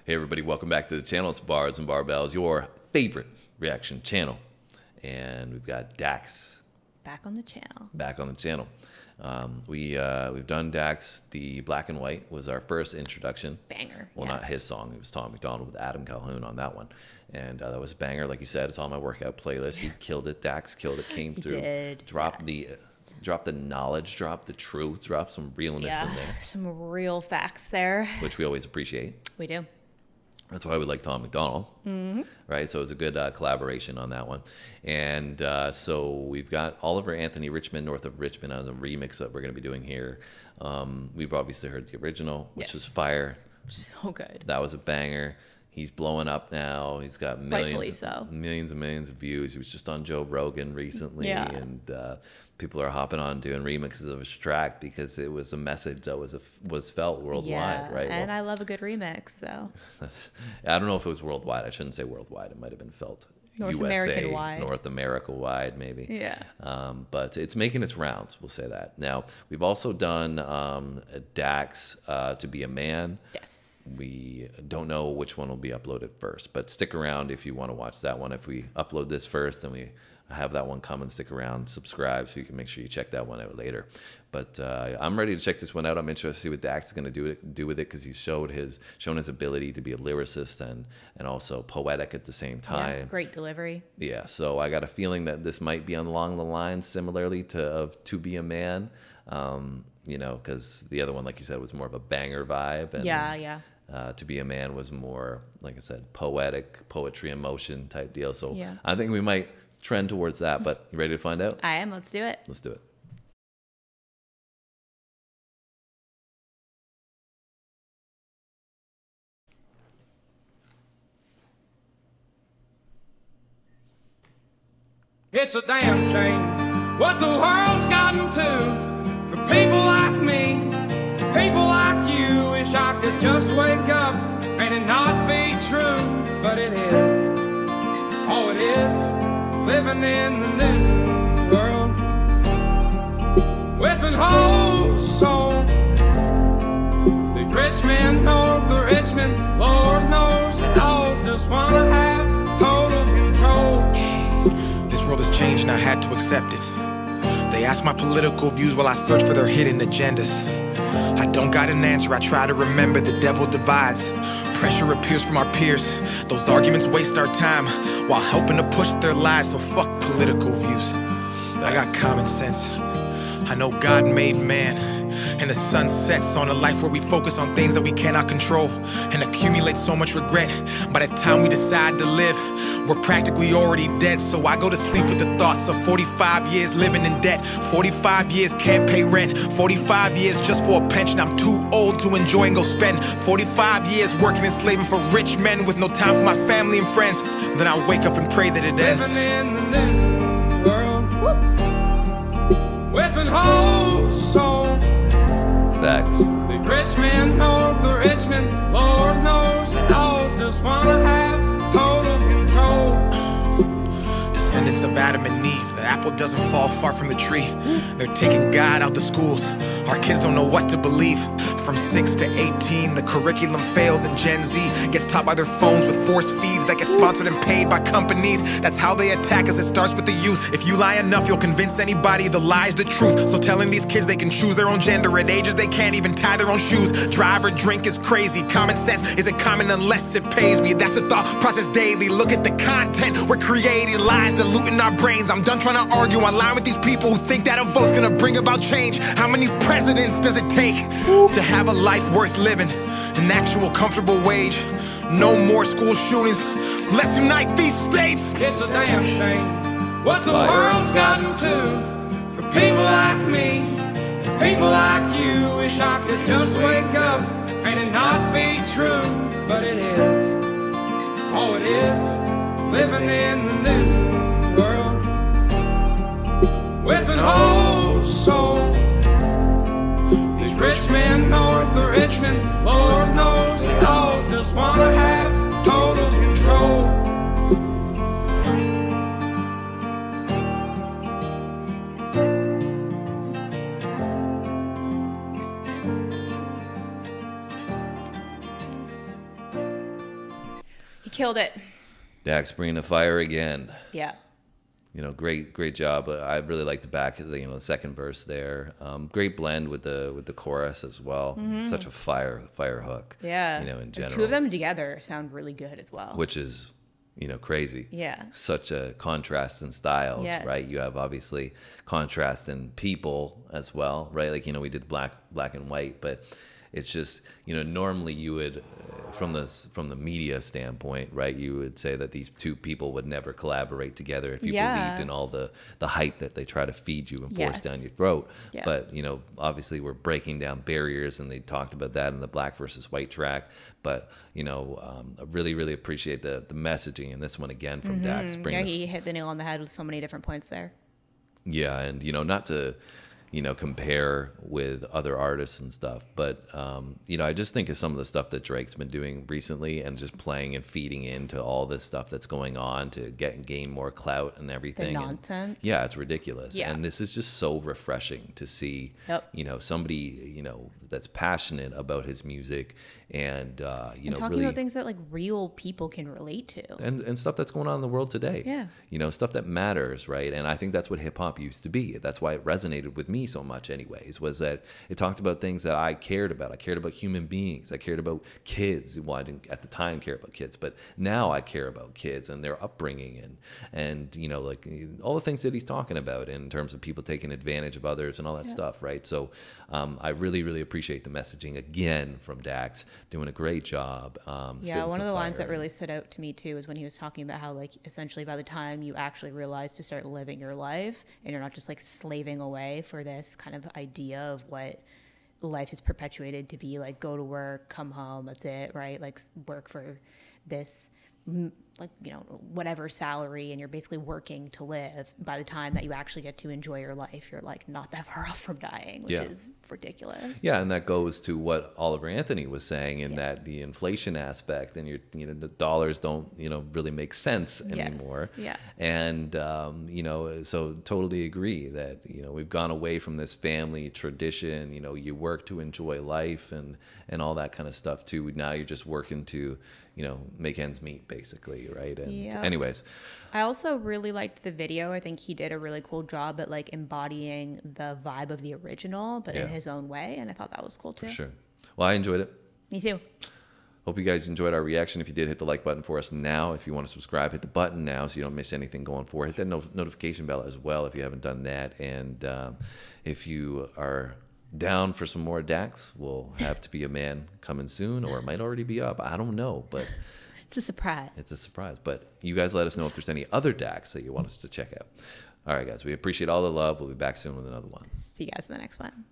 Hey everybody, welcome back to the channel. It's Bars and Barbells, your favorite reaction channel. And we've got Dax. Back on the channel. Back on the channel. We've done Dax. The Black and White was our first introduction. Banger. Well, yes. Not his song. It was Tom McDonald with Adam Calhoun on that one. And that was a banger. Like you said, it's on my workout playlist. He killed it. Dax killed it. Came through. Did. Dropped the knowledge, dropped the truth, dropped some realness in there. Some real facts there. Which we always appreciate. We do. That's why we like Tom McDonald, right? So it was a good collaboration on that one. And so we've got Oliver Anthony Men North of Richmond as a remix that we're going to be doing here. We've obviously heard the original, which was fire. So good. That was a banger. He's blowing up now. He's got millions and millions of views. He was just on Joe Rogan recently. Yeah. And people are hopping on doing remixes of his track because it was a message that was felt worldwide, right? And I love a good remix, so. I don't know if it was worldwide. I shouldn't say worldwide. It might have been felt North USA, American wide. North America wide, maybe. Yeah. But it's making its rounds, we'll say that. Now, we've also done Dax To Be a Man. Yes. We don't know which one will be uploaded first, but stick around if you want to watch that one. If we upload this first, then we have that one come and stick around, subscribe, so you can make sure you check that one out later. But I'm ready to check this one out. I'm interested to see what Dax is going to do with it because he's shown his ability to be a lyricist and also poetic at the same time. Yeah, great delivery. Yeah, so I got a feeling that this might be along the lines similarly to Be a Man, you know, because the other one, like you said, was more of a banger vibe. And, Yeah. To Be a Man was more, like I said, poetry, emotion type deal. So Yeah. I think we might trend towards that, but you ready to find out? I am. Let's do it. Let's do it. It's a damn shame what the world's gotten to for people like me, people like you. Wish I could just wake up and it not be true, but it is. Oh, it is. Living in the new world with an whole soul. The rich men north of Richmond, Lord knows they all just wanna have total control. This world has changed and I had to accept it. They ask my political views while I search for their hidden agendas. I don't got an answer, I try to remember the devil divides. Pressure appears from our peers. Those arguments waste our time while helping to push their lies, so fuck political views. I got common sense. I know God made man, and the sun sets on a life where we focus on things that we cannot control and accumulate so much regret. By the time we decide to live, we're practically already dead. So I go to sleep with the thoughts of 45 years living in debt. 45 years can't pay rent. 45 years just for a pension. I'm too old to enjoy and go spend 45 years working and slaving for rich men with no time for my family and friends. Then I wake up and pray that it ends. Living in the new world with an whole soul. Facts. The rich men north of Richmond, Lord knows they all just wanna have total control. Descendants of Adam and Eve, the apple doesn't fall far from the tree. They're taking God out the schools. Our kids don't know what to believe. From 6 to 18, the curriculum fails and Gen Z gets taught by their phones with forced feeds that get sponsored and paid by companies. That's how they attack us, it starts with the youth. If you lie enough, you'll convince anybody the lie's the truth. So telling these kids they can choose their own gender at ages they can't even tie their own shoes. Drive or drink is crazy, common sense isn't common unless it pays me. That's the thought process daily, look at the content we're creating, lies diluting our brains. I'm done trying to argue online with these people who think that a vote's gonna bring about change. How many presidents does it take to have a life worth living? An actual comfortable wage. No more school shootings. Let's unite these states. It's a damn shame what the world's gotten to for people like me, people like you. Wish I could just wake up and it not be true, but it is. Oh, it is. Living in the new world with an whole soul. These rich men north of Richmond, Lord knows they all just wanna have total control. killed it. Dax bringing the fire again. Yeah. You know, great job. I really like the back, the second verse there. Great blend with the chorus as well. Such a fire hook. Yeah. You know, in general. The two of them together sound really good as well. Which is, crazy. Yeah. Such a contrast in styles, Yes. right? You have obviously contrast in people as well, right? Like, we did black and white, but it's just, normally you would, from the media standpoint, right, you would say that these two people would never collaborate together if you believed in all the hype that they try to feed you and force down your throat. Yeah. But, obviously we're breaking down barriers, and they talked about that in the black versus white track. But, I really appreciate the messaging in this one again from Dax. Yeah, he hit the nail on the head with so many different points there. Yeah, and, not to compare with other artists and stuff. But, I just think of some of the stuff that Drake's been doing recently and just playing and feeding into all this stuff that's going on to gain more clout and everything. The nonsense. Yeah, it's ridiculous. Yeah. And this is just so refreshing to see, Yep. Somebody, that's passionate about his music and, And talking really about things that like real people can relate to. and stuff that's going on in the world today. Yeah. Stuff that matters, right? And I think that's what hip hop used to be. That's why it resonated with me so much anyways, was that it talked about things that I cared about. I cared about human beings. I cared about kids. Well, I didn't at the time care about kids, but now I care about kids and their upbringing and like all the things that he's talking about in terms of people taking advantage of others and all that stuff, right? So I really appreciate the messaging again from Dax, doing a great job. Yeah, one of the lines that really stood out to me too is when he was talking about how like essentially by the time you actually realize to start living your life and you're not just like slaving away for this kind of idea of what life is perpetuated to be, like go to work, come home, that's it, right? Like work for this like whatever salary, and you're basically working to live. By the time that you actually get to enjoy your life, you're like not that far off from dying, which is ridiculous. Yeah, and that goes to what Oliver Anthony was saying in Yes. that the inflation aspect and the dollars don't really make sense anymore. Yeah. And so totally agree that we've gone away from this family tradition. You work to enjoy life and all that kind of stuff too. Now you're just working to make ends meet, basically, right? And anyways, I also really liked the video. I think he did a really cool job at like embodying the vibe of the original, but in his own way, and I thought that was cool too. for sure. Well, I enjoyed it. Me too. Hope you guys enjoyed our reaction. If you did, hit the like button for us now. If you want to subscribe, hit the button now so you don't miss anything going forward. Hit that notification bell as well if you haven't done that. And if you are down for some more Dax, we'll have To Be a Man coming soon, or it might already be up. I don't know, but It's a surprise. it's a surprise. But you guys let us know if there's any other Dax that you want us to check out. All right, guys, we appreciate all the love. We'll be back soon with another one. See you guys in the next one.